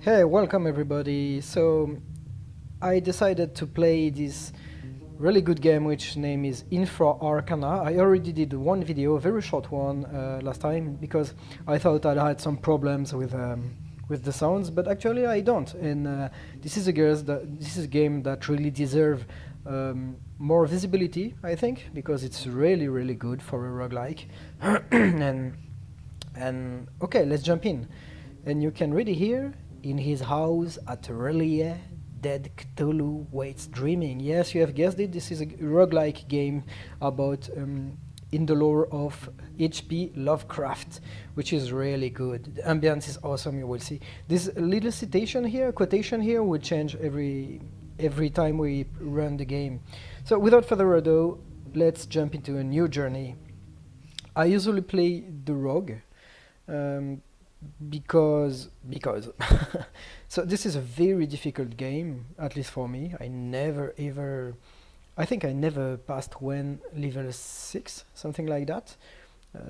Hey, welcome everybody. So I decided to play this really good game which name is Infra Arcana. I already did one video, a very short one last time because I thought I had some problems with the sounds, but actually I don't. And this is a game that really deserve more visibility, I think, because it's really good for a roguelike. and and okay, let's jump in. And you can read it here. In his house at Relia, dead Cthulhu waits dreaming. Yes, you have guessed it. This is a roguelike game about in the lore of H.P. Lovecraft, which is really good. The ambience is awesome. You will see this little citation here, quotation here, will change every time we run the game. So without further ado, let's jump into a new journey. I usually play the rogue. Um, because so this is a very difficult game, at least for me. I think I never passed when level 6, something like that. uh,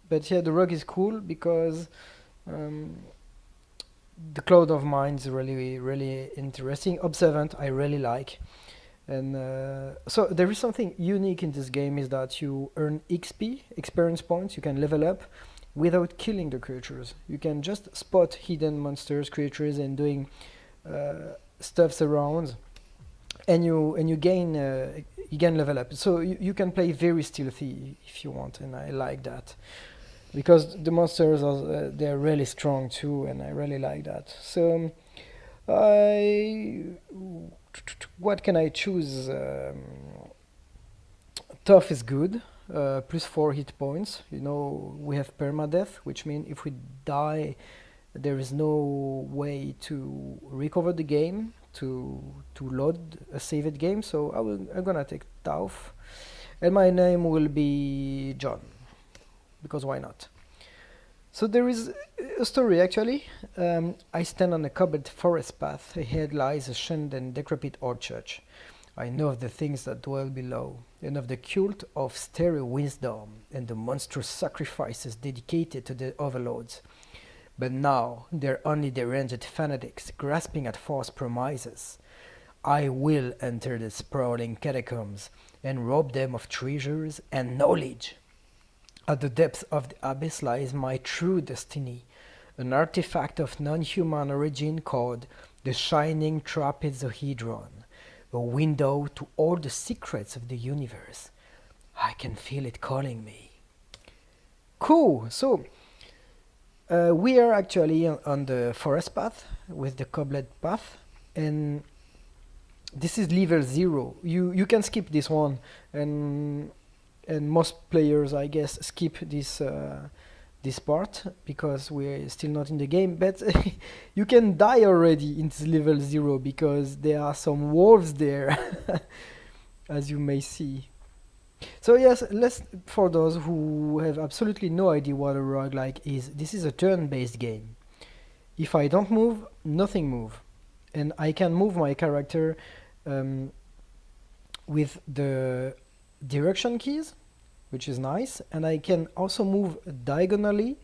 but yeah, the rogue is cool because um, the cloud of mind is really interesting. Observant I really like. And so there is something unique in this game, is that you earn XP, experience points. You can level up without killing the creatures. You can just spot hidden monsters, creatures, and doing stuffs around, and you gain level up. So you can play very stealthy if you want, and I like that because the monsters are they're really strong too, and I really like that. So I what can I choose? Tough is good. Plus 4 hit points. You know, we have permadeath, which means if we die, there is no way to recover the game, to load a saved game. So I'm gonna take Tauf, and my name will be John, because why not? So there is a story actually. I stand on a covered forest path. Ahead lies a shunned and decrepit old church. I know of the things that dwell below, and of the cult of stereo wisdom and the monstrous sacrifices dedicated to the overlords. But now they're only deranged fanatics grasping at false promises. I will enter the sprawling catacombs and rob them of treasures and knowledge. At the depths of the abyss lies my true destiny, an artifact of non-human origin called the Shining Trapezohedron, a window to all the secrets of the universe. I can feel it calling me. Cool. So we are actually on the forest path with the cobbled path, and this is level 0. You can skip this one, and most players, I guess, skip this part because we're still not in the game. But you can die already in this level 0 because there are some wolves there, as you may see. So yes, let's, for those who have absolutely no idea what a roguelike is, this is a turn-based game. If I don't move, nothing move, and I can move my character um, with the direction keys, which is nice, and I can also move diagonally,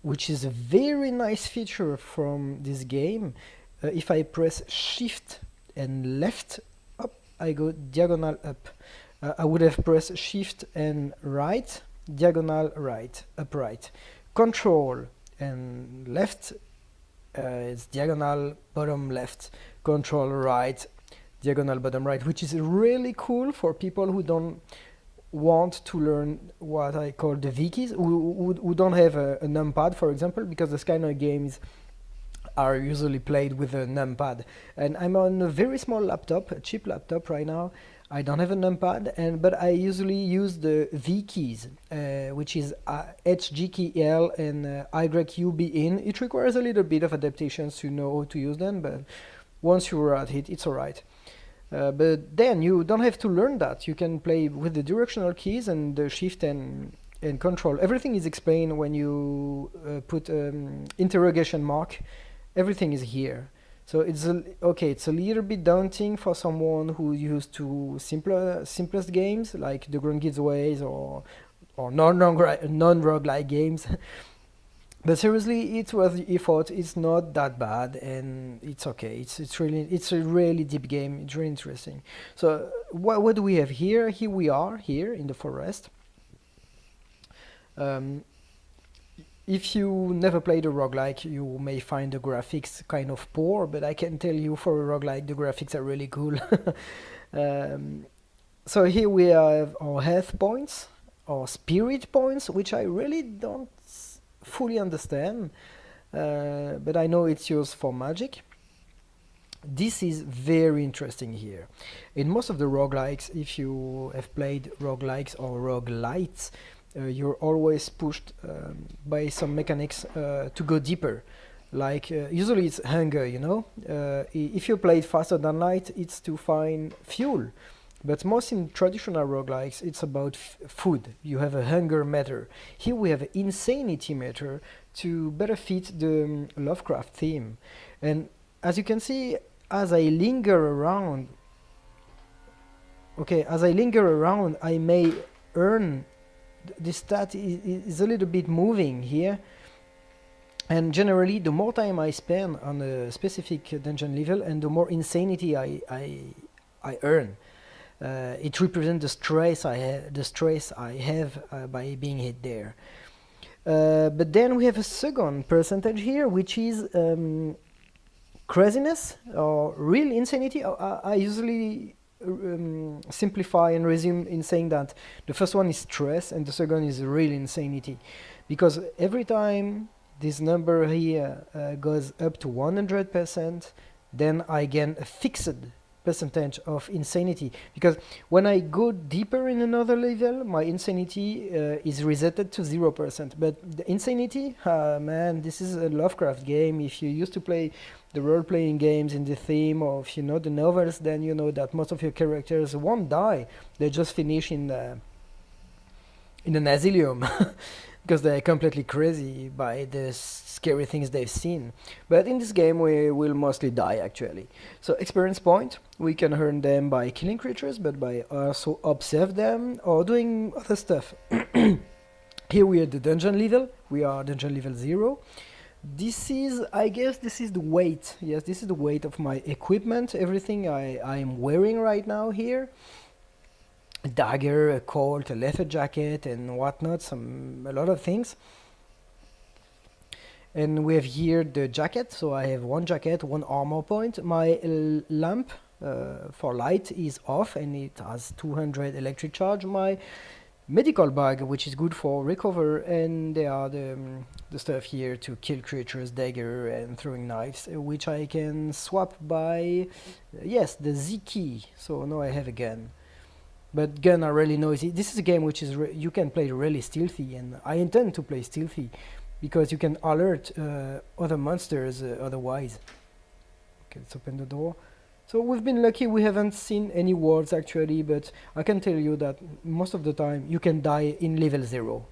which is a very nice feature from this game. If I press shift and left up, I go diagonal up. I would have pressed shift and right, diagonal right, upright. Control and left is diagonal bottom left. Control right, diagonal bottom right, which is really cool for people who don't want to learn what I call the V keys, who don't have a numpad, for example, because this kind of games are usually played with a numpad. And I'm on a very small laptop, a cheap laptop right now. I don't have a numpad, but I usually use the V keys, which is H, G key, L, and Y, U, B in. It requires a little bit of adaptations to know how to use them, but once you're at it, it's alright. But then you don't have to learn that. You can play with the directional keys and the shift and control. Everything is explained when you put interrogation mark. Everything is here. So it's it's a little bit daunting for someone who used to simplest games like the Grand Ways or non-roguelike games. But seriously, it's worth the effort. It's not that bad, and it's okay. It's a really deep game. It's really interesting. So what do we have here? Here we are here in the forest. Um, if you never played a roguelike, you may find the graphics kind of poor, but I can tell you for a roguelike, the graphics are really cool. um, so here we have our health points, our spirit points, which I really don't fully understand, but I know it's used for magic. This is very interesting here. In most of the roguelikes, if you have played roguelikes or roguelites, you're always pushed by some mechanics to go deeper. Like usually it's hunger, you know. If you play it faster than light, it's to find fuel. But most in traditional roguelikes, it's about food. You have a hunger meter. Here we have an insanity meter to better fit the Lovecraft theme. And as you can see, as I linger around, I may earn. The stat is a little bit moving here. And generally, the more time I spend on a specific dungeon level, and the more insanity I earn. It represents the stress I have by being hit there. But then we have a second percentage here, which is craziness or real insanity. I usually simplify and resume in saying that the first one is stress and the second is real insanity, because every time this number here goes up to 100%, then I gain a fixed percentage of insanity, because when I go deeper in another level, my insanity is resetted to 0%. But the insanity, man, this is a Lovecraft game. If you used to play the role-playing games in the theme of, you know, the novels, then you know that most of your characters won't die. They just finish in an asylum because they're completely crazy by the scary things they've seen. But in this game, we will mostly die, actually. So experience point, we can earn them by killing creatures, but by also observe them or doing other stuff. Here we are at the dungeon level. We are dungeon level 0. This is, I guess, this is the weight. Yes, this is the weight of my equipment, everything I am wearing right now here. A dagger, a colt, a leather jacket, and whatnot, a lot of things. And we have here the jacket, so I have one jacket, one armor point. My lamp for light is off and it has 200 electric charge. My medical bag, which is good for recover, and there are the stuff here to kill creatures, dagger and throwing knives, which I can swap by, yes, the Z key. So now I have a gun. But gun are really noisy. This is a game which is you can play really stealthy, and I intend to play stealthy because you can alert other monsters otherwise. Okay, let's open the door. So we've been lucky, we haven't seen any wolves actually, but I can tell you that most of the time you can die in level 0.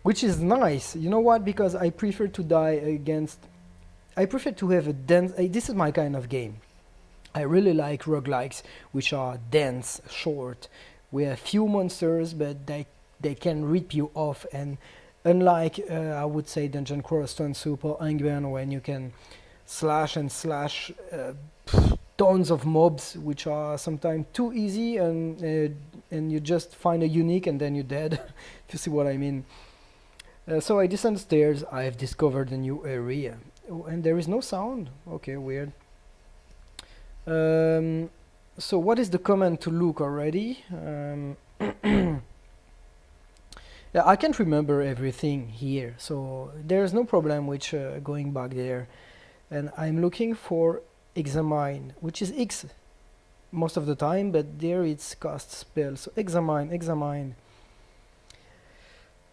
Which is nice. You know what? Because I prefer to die against... I prefer to have a dense... this is my kind of game. I really like roguelikes, which are dense, short, where few monsters, but they can rip you off. And unlike, I would say, Dungeon Crawl, Stone Soup, or Hangman, when you can slash and slash tons of mobs, which are sometimes too easy, and you just find a unique and then you're dead, if you see what I mean. So I descend the stairs, I've discovered a new area. Oh, and there is no sound? Okay, weird. So what is the command to look already? Yeah, I can't remember everything here, so there's no problem with going back there. And I'm looking for examine, which is X most of the time, but there it's cast spell. So examine.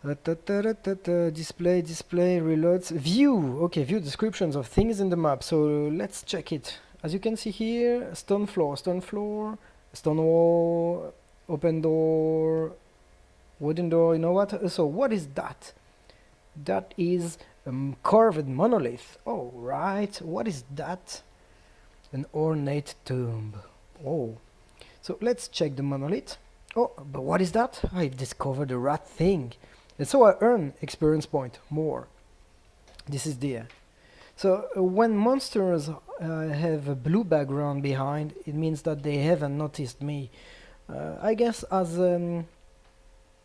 Display, reloads, view. Okay, view descriptions of things in the map. So let's check it. As you can see here, stone floor, stone wall, open door, wooden door. You know what? So what is that? That is carved monolith. Oh, right. What is that? An ornate tomb. Oh. So let's check the monolith. Oh, but what is that? I discovered a rat thing. And so I earn experience point more. This is there. So when monsters have a blue background behind, it means that they haven't noticed me. I guess as a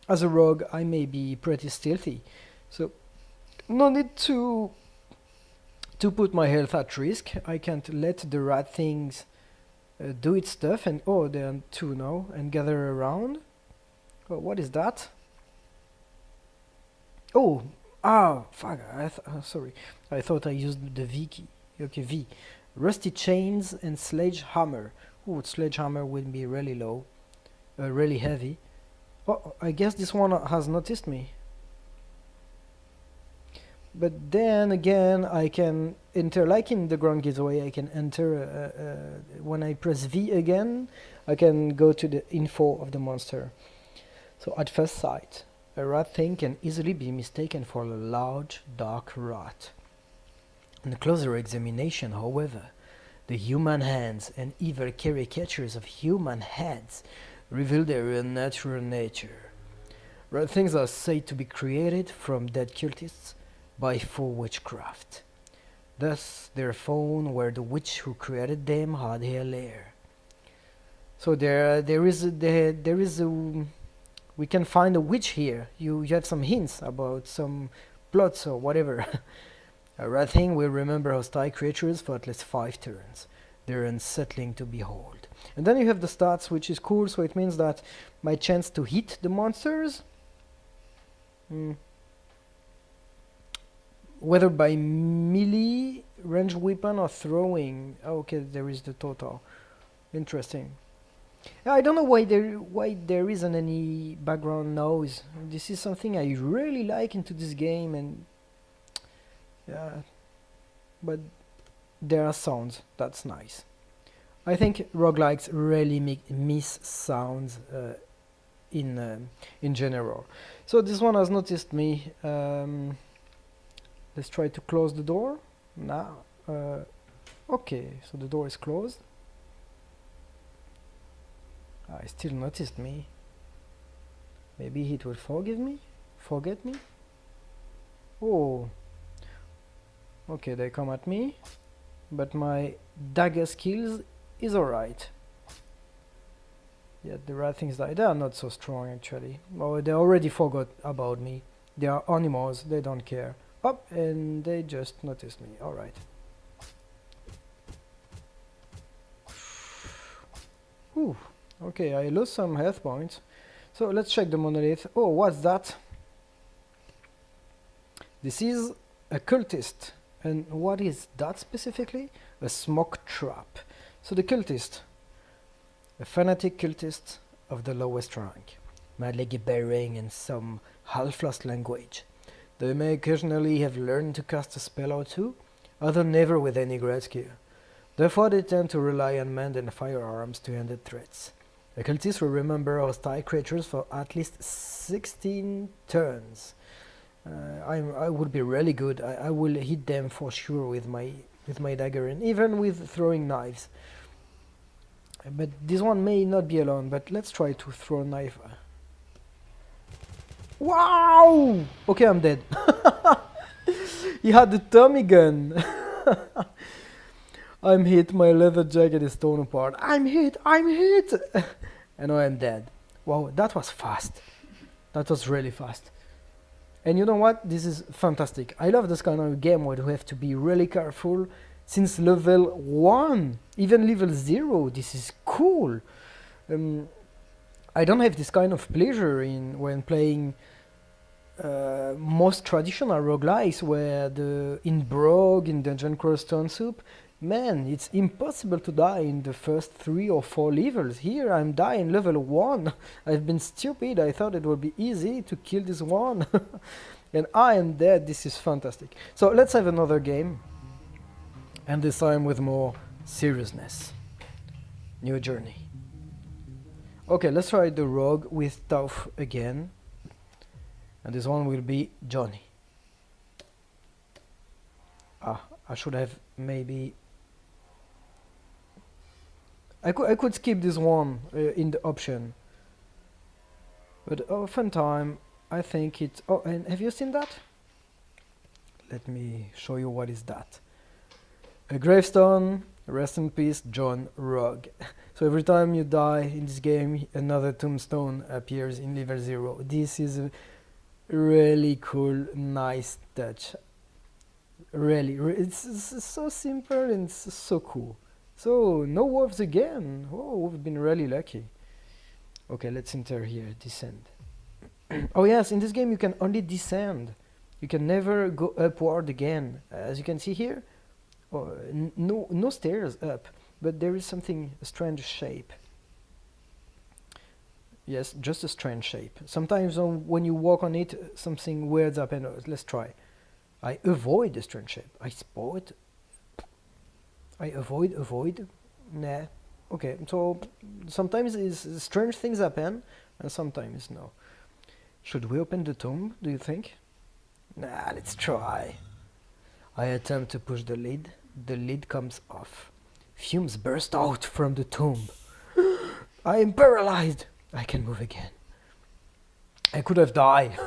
rogue, I may be pretty stealthy, so no need to put my health at risk. I can't let the rat things do its stuff. And oh, there are two now and gather around. Oh, what is that? Oh, fuck. Sorry, I thought I used the V key. Okay, V. Rusty chains and sledgehammer. Ooh, sledgehammer will be really low, really heavy. Oh, I guess this one has noticed me. But then again, I can enter, like in the ground giveaway, I can enter, when I press V again, I can go to the info of the monster. So at first sight, a rat thing can easily be mistaken for a large, dark rat. On closer examination, however, the human hands and evil caricatures of human heads reveal their unnatural nature. Rat things are said to be created from dead cultists by full witchcraft. Thus, they're found where the witch who created them had her lair. So there is a we can find a witch here. You have some hints about some plots or whatever. A rat thing will remember hostile creatures for at least 5 turns. They're unsettling to behold. And then you have the stats, which is cool. So it means that my chance to hit the monsters, whether by melee, ranged weapon, or throwing. Okay, there is the total. Interesting. I don't know why there isn't any background noise. This is something I really like into this game, and yeah, but there are sounds. That's nice. I think roguelikes really miss sounds in general. So this one has noticed me. Let's try to close the door now. Okay, so the door is closed. I still noticed me. Maybe it will forget me. Oh, okay, they come at me, but my dagger skills is alright. Yeah, the rat things they are not so strong actually. Oh, they already forgot about me. They are animals, they don't care. Up, and they just noticed me. Alright. Ooh, okay, I lost some health points. So let's check the monolith. Oh, what's that? This is a cultist. And what is that specifically? A smoke trap. So the cultist, a fanatic cultist of the lowest rank, madly gibbering in some half-lost language. They may occasionally have learned to cast a spell or two, although never with any great skill. Therefore they tend to rely on men and firearms to end threats. A cultist will remember hostile creatures for at least 16 turns. I would be really good. I will hit them for sure with my dagger, and even with throwing knives. But this one may not be alone, but let's try to throw a knife. Wow! Okay, I'm dead. He had the Tommy gun. I'm hit, my leather jacket is torn apart. I'm hit! And now I'm dead. Wow, that was fast. That was really fast. And you know what? This is fantastic. I love this kind of game where you have to be really careful. Since level 1, even level 0, this is cool. I don't have this kind of pleasure when playing most traditional roguelikes, where in Brogue, in Dungeon Crawl Stone Soup, man, it's impossible to die in the first 3 or 4 levels. Here I'm dying level 1. I've been stupid. I thought it would be easy to kill this one. And I am dead. This is fantastic. So let's have another game. And this time with more seriousness. New journey. Okay, let's try the rogue with Tauf again. And this one will be Johnny. I should have maybe... I could skip this one in the option. But oftentimes I think it's... Oh, and have you seen that? Let me show you what is that. A gravestone, rest in peace, John Rogue. So every time you die in this game, another tombstone appears in level 0. This is a really cool, nice touch. Really, it's so simple and it's so cool. So, no wolves again. Oh, we've been really lucky. Okay, let's enter here, descend. Oh yes, in this game you can only descend. You can never go upward again. As you can see here, no stairs up, but there is something, a strange shape. Yes, just a strange shape. Sometimes when you walk on it, something weird happens. Let's try. I avoid the strange shape. I spot. I avoid. Nah. Okay, so sometimes strange things happen, and sometimes no. Should we open the tomb, do you think? Nah, let's try. I attempt to push the lid. The lid comes off. Fumes burst out from the tomb. I am paralyzed. I can move again. I could have died.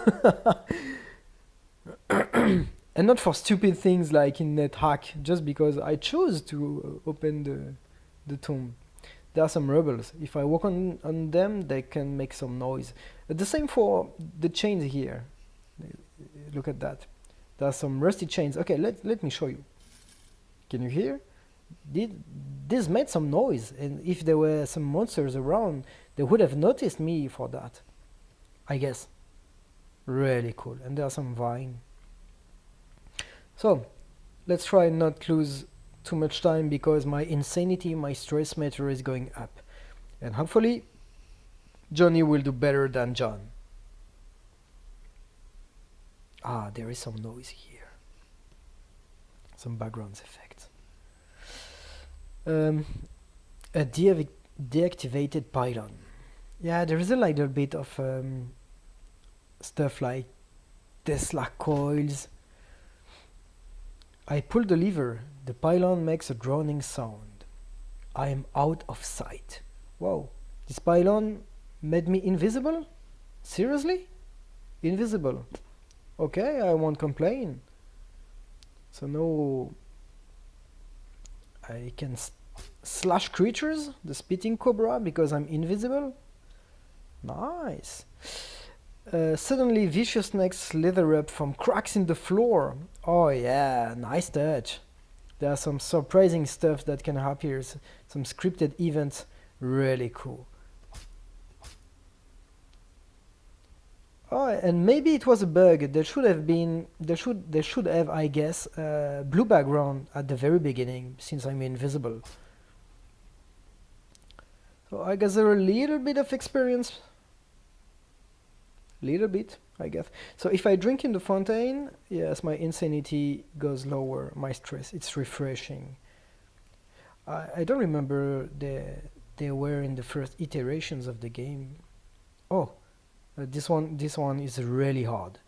And not for stupid things like in NetHack, just because I chose to open the tomb. There are some rebels. If I walk on them, they can make some noise. The same for the chains here. Look at that. There are some rusty chains. Okay, let me show you. Can you hear? This made some noise, and if there were some monsters around, they would have noticed me for that. I guess. Really cool. And there are some vine. So, let's try and not lose too much time because my insanity, my stress meter is going up. And hopefully, Johnny will do better than John. Ah, there is some noise here. Some background effects. A deactivated pylon. Yeah, there is a little bit of stuff like Tesla coils. I pull the lever. The pylon makes a droning sound. I am out of sight. Whoa, this pylon made me invisible? Seriously? Invisible. Okay, I won't complain. So no... I can slash creatures, the spitting cobra, because I'm invisible. Nice. Suddenly vicious snakes slither up from cracks in the floor. Oh yeah, nice touch. There are some surprising stuff that can appear, some scripted events, really cool. Oh, and maybe it was a bug. There should have been, there should have, I guess, blue background at the very beginning, since I'm invisible. So I gather a little bit of experience. Little bit, I guess. So if I drink in the fountain, yes, my insanity goes lower, my stress, it's refreshing. I don't remember they were in the first iterations of the game. Oh, this one is really hard.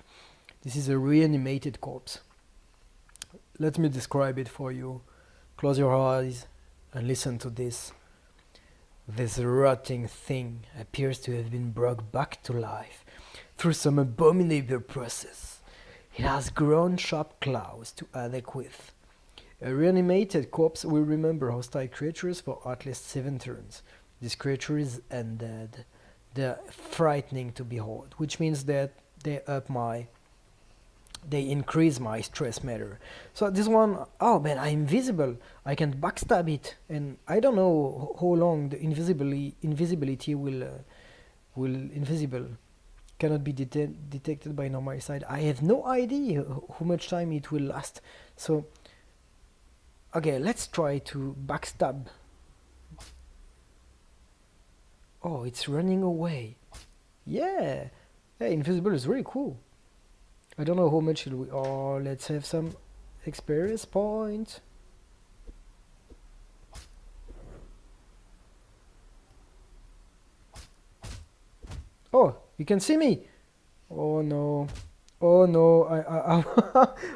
This is a reanimated corpse. Let me describe it for you. Close your eyes and listen to this. This rotting thing appears to have been brought back to life through some abominable process. It has grown sharp claws to attack with. A reanimated corpse will remember hostile creatures for at least 7 turns. This creature is undead. They're frightening to behold, which means that they increase my stress meter. So this one, oh man, I'm invisible. I can backstab it, and I don't know how long the invisibility will invisible cannot be detected by normal sight. I have no idea how much time it will last. So, okay, let's try to backstab. Oh, it's running away. Yeah, hey, invisible is really cool. I don't know how much it will. Oh, let's have some experience point. Oh, you can see me. Oh no. Oh no. I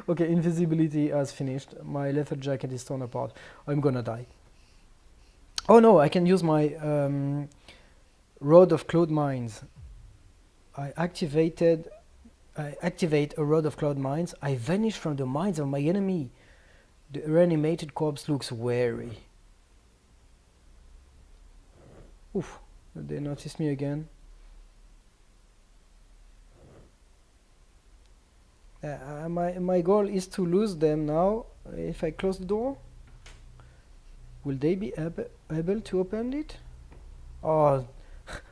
okay, invisibility has finished. My leather jacket is torn apart. I'm gonna die. Oh no, I can use my Rod of Cloud Mines. I activated I activate a rod of cloud mines. I vanish from the minds of my enemy. The reanimated corpse looks wary. Oof, they noticed me again. My goal is to lose them now. If I close the door, will they be able to open it? Oh,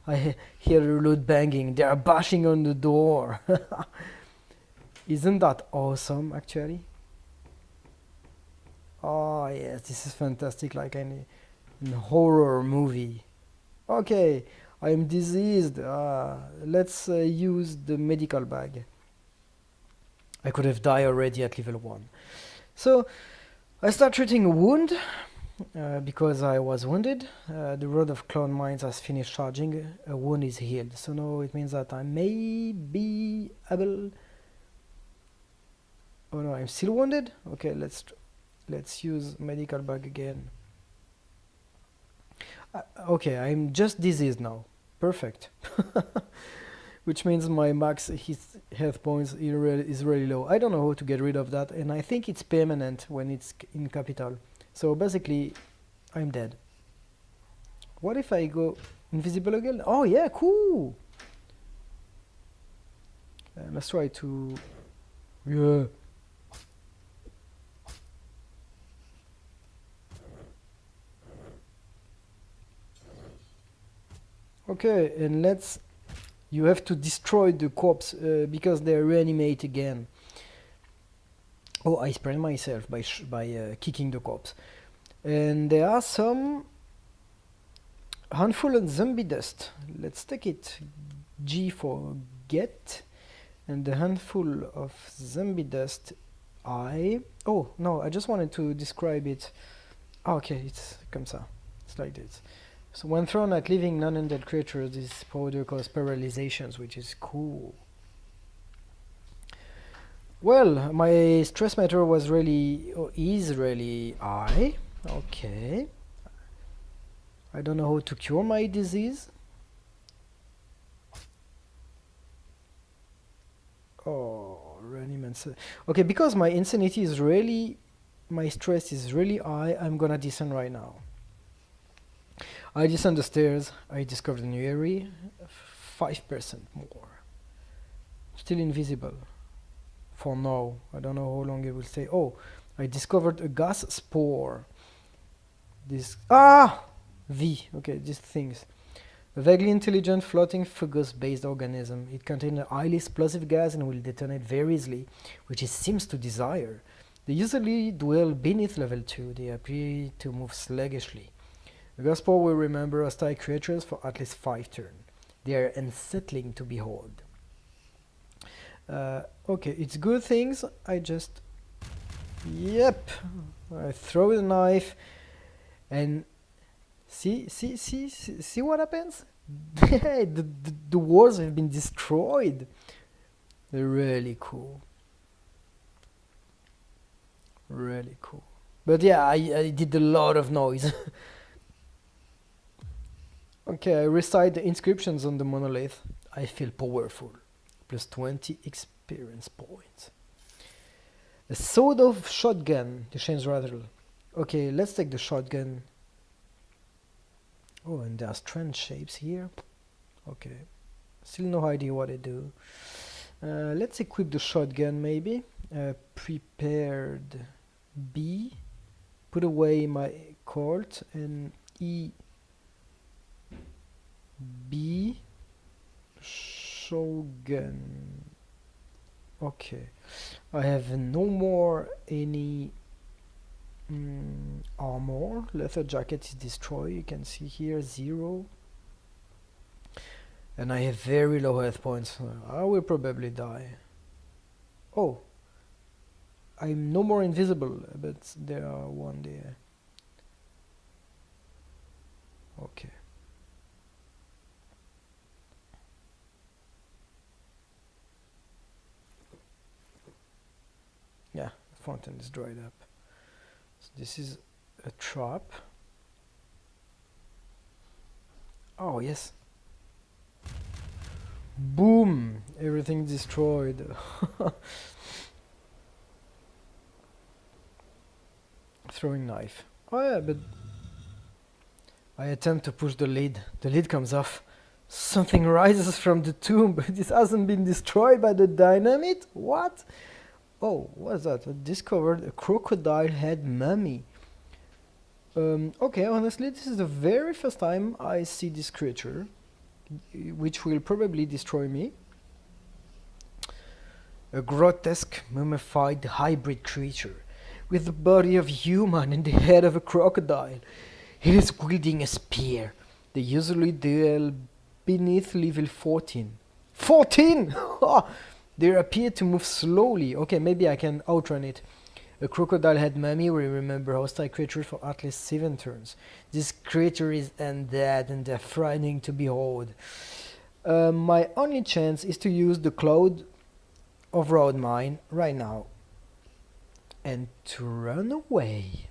I hear the loot banging. They are bashing on the door. Isn't that awesome, actually? Oh, yes, this is fantastic, like in a horror movie. Okay, I am diseased. Let's use the medical bag. I could have died already at level 1. So, I start treating a wound. Because I was wounded, the rod of cloud mines has finished charging, a wound is healed. So now it means that I may be able... Oh no, I'm still wounded? Okay, let's use medical bag again. Okay, I'm just diseased now. Perfect. Which means my max health points is really low. I don't know how to get rid of that, and I think it's permanent when it's in capital. So basically, I'm dead. What if I go invisible again? Oh yeah, cool! Let's try to... Yeah. Okay, and let's... You have to destroy the corpse because they reanimate again. Oh, I sprained myself by kicking the corpse. And there are some handful of zombie dust. Let's take it. G for get. And the handful of zombie dust I... Oh, no, I just wanted to describe it. Okay, it's comme ça. It's like this. So when thrown at living non-undead creatures, this powder causes paralyzations, which is cool. Well, my stress meter was really, is really high. Okay. I don't know how to cure my disease. Oh, reanimate. Okay, because my insanity is really, my stress is really high, I'm gonna descend right now. I descend the stairs, I discovered a new area, 5% more. Still invisible. For now, I don't know how long it will stay. Oh, I discovered a gas spore. This... Ah! V. Okay, these things. A vaguely intelligent floating fungus-based organism. It contains a highly explosive gas and will detonate very easily, which it seems to desire. They usually dwell beneath level 2. They appear to move sluggishly. The gas spore will remember hostile creatures for at least 5 turns. They are unsettling to behold. Okay, it's good things. I just... Yep. I throw the knife and... See what happens? the walls have been destroyed. They're really cool. Really cool. But yeah, I did a lot of noise. Okay, I recite the inscriptions on the monolith. I feel powerful. Plus 20 experience points. A sword of shotgun. The chains rattle. Okay, let's take the shotgun. Oh, and there are strand shapes here. Okay. Still no idea what they do. Let's equip the shotgun maybe. Prepared B. Put away my Colt and E. B. Shogun. Okay. I have no more any armor. Leather jacket is destroyed. You can see here 0. And I have very low health points. I will probably die. Oh. I'm no more invisible, but there are one there. Okay. Yeah, the fountain is dried up. So this is a trap. Oh, yes. Boom! Everything destroyed. Throwing knife. Oh yeah, but I attempt to push the lid. The lid comes off. Something rises from the tomb, but it hasn't been destroyed by the dynamite? What? Oh, what's that? I discovered a crocodile head mummy. Okay, honestly, this is the very first time I see this creature, which will probably destroy me. A grotesque, mummified hybrid creature, with the body of a human and the head of a crocodile. It is wielding a spear. They usually deal beneath level 14. 14! They appear to move slowly. Okay, maybe I can outrun it. A crocodile head mummy will remember hostile creatures for at least 7 turns. This creature is undead and they're frightening to behold. My only chance is to use the cloud of road mine right now and to run away.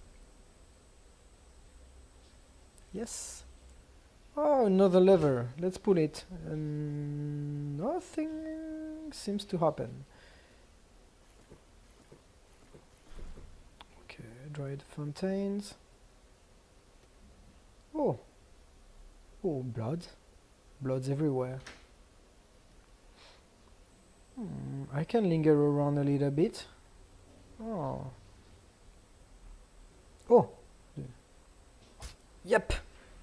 Yes. Oh, another lever. Let's pull it. And nothing seems to happen. Okay, dried fountains. Oh. Oh, blood. Blood's everywhere. I can linger around a little bit. Oh. Oh. Yep.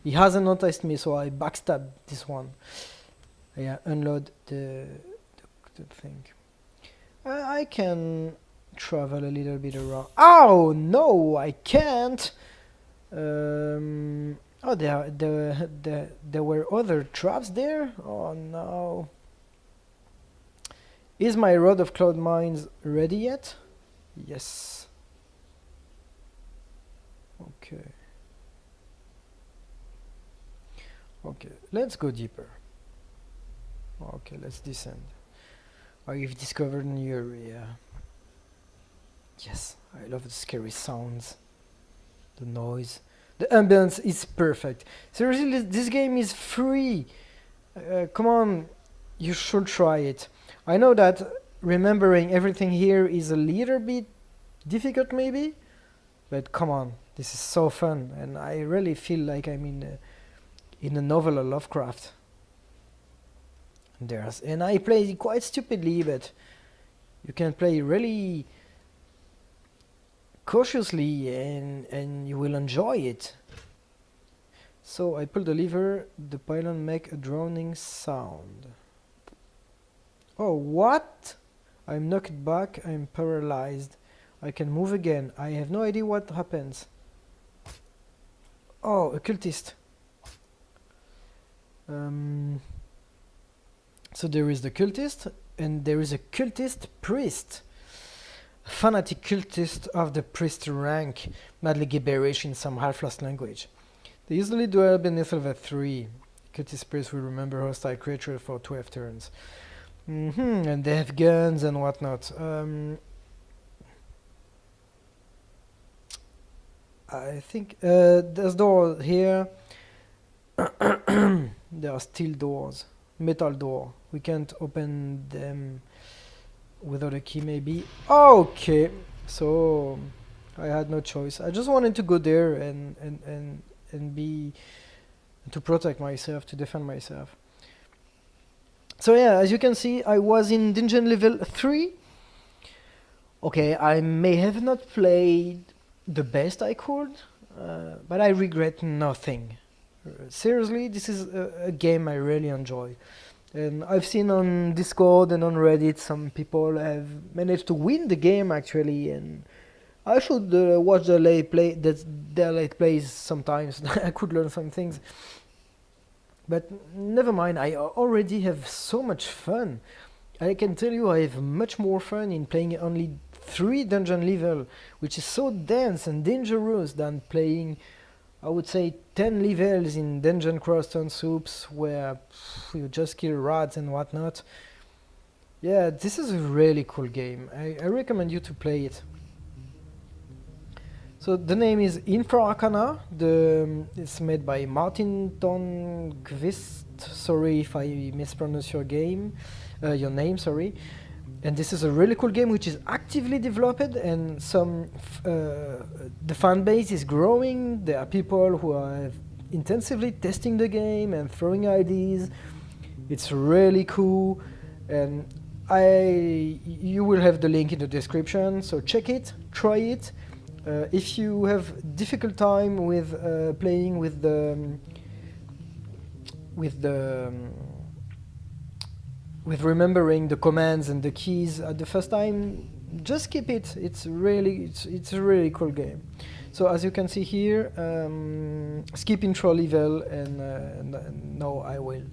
He hasn't noticed me, so I backstabbed this one. Yeah, unload the thing. I can travel a little bit around. Oh no, I can't. Oh, there were other traps there. Oh no. Is my rod of cloud mines ready yet? Yes. Okay. Okay, let's go deeper. Okay, let's descend. I've discovered a new area. Yes, I love the scary sounds. The noise. The ambience is perfect. Seriously, this game is free. Come on, you should try it. I know that remembering everything here is a little bit difficult maybe, but come on, this is so fun and I really feel like I'm in a novel of Lovecraft. And I play quite stupidly, but you can play really cautiously and you will enjoy it. So I pull the lever, the pylon make a droning sound. Oh, what? I'm knocked back, I'm paralyzed. I can move again. I have no idea what happens. Oh, a cultist. So there is the cultist, and there is a cultist priest. A fanatic cultist of the priest rank, madly gibberish in some half-lost language. They usually dwell beneath level 3. Cultist priest will remember hostile creatures for 12 turns. And they have guns and whatnot. I think there's door here. There are steel doors, metal door. We can't open them without a key maybe. Okay, so I had no choice. I just wanted to go there and be to protect myself, to defend myself. So yeah, as you can see, I was in dungeon level 3. Okay, I may have not played the best I could, but I regret nothing. Seriously, this is a game I really enjoy. And I've seen on Discord and on Reddit some people have managed to win the game actually, and I should watch their late plays sometimes. I could learn some things. But never mind, I already have so much fun. I can tell you I have much more fun in playing only 3 dungeon level, which is so dense and dangerous, than playing, I would say, 10 levels in Dungeon Crosstown Soups, where you just kill rats and whatnot. Yeah, this is a really cool game. I recommend you to play it. So the name is Infra Arcana. It's made by Martin Tonquist. Sorry if I mispronounce your name, sorry. And this is a really cool game which is actively developed, and the fan base is growing. There are people who are intensively testing the game and throwing ideas. It's really cool, and you will have the link in the description, so check it, try it. If you have difficult time with playing with remembering the commands and the keys at the first time, just skip it. It's a really cool game. So as you can see here, skip intro level, and now I will.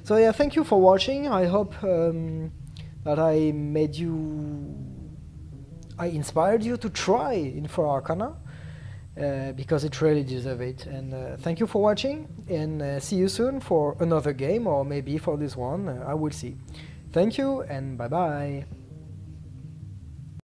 So yeah, thank you for watching. I hope that I inspired you to try Infra Arcana, because it really deserves it. And thank you for watching, and see you soon for another game, or maybe for this one. I will see. Thank you, and bye bye.